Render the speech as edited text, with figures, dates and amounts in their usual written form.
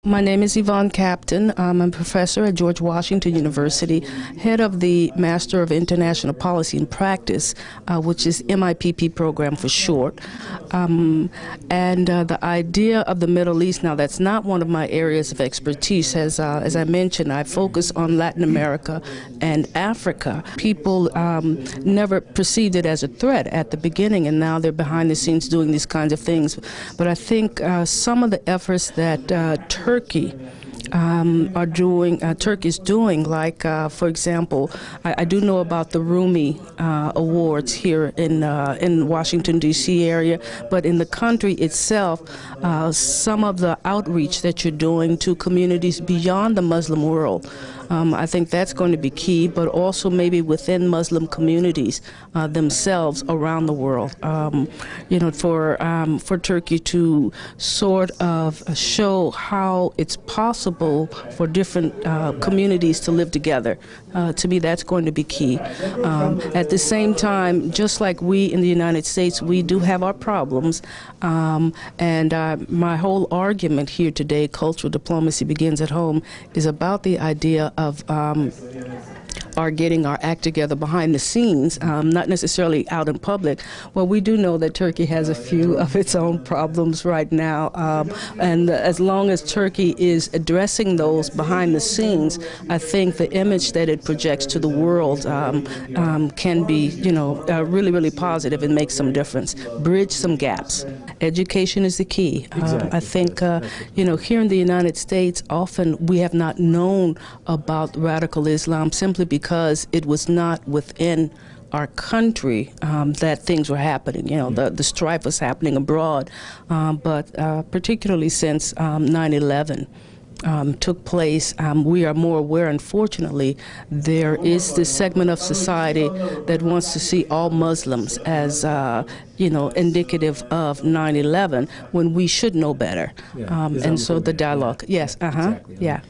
My name is Yvonne Captain. I'm a professor at George Washington University, head of the Master of International Policy and Practice, which is MIPP program for short. The idea of the Middle East, now that's not one of my areas of expertise. As I mentioned, I focus on Latin America and Africa. People never perceived it as a threat at the beginning, and now they're behind the scenes doing these kinds of things. But I think some of the efforts that Turkey Turkey's doing, like, for example, I do know about the Rumi Awards here in Washington, D.C. area, but in the country itself, some of the outreach that you're doing to communities beyond the Muslim world, I think that's going to be key, but also maybe within Muslim communities themselves around the world. For Turkey to sort of show how it's possible for different communities to live together. To me, that's going to be key. At the same time, just like we in the United States, we do have our problems. My whole argument here today, cultural diplomacy begins at home, is about the idea of getting our act together behind the scenes, not necessarily out in public. Well, we do know that Turkey has a few of its own problems right now, and as long as Turkey is addressing those behind the scenes, I think the image that it projects to the world can be, really, really positive and make some difference, bridge some gaps. Education is the key. Exactly. I think, here in the United States, often we have not known about radical Islam simply because it was not within our country that things were happening. The strife was happening abroad, but particularly since 9/11 took place, we are more aware, unfortunately. There is this segment of society that wants to see all Muslims as indicative of 9/11 when we should know better. Yeah. And so the dialogue, yes, Exactly. yeah.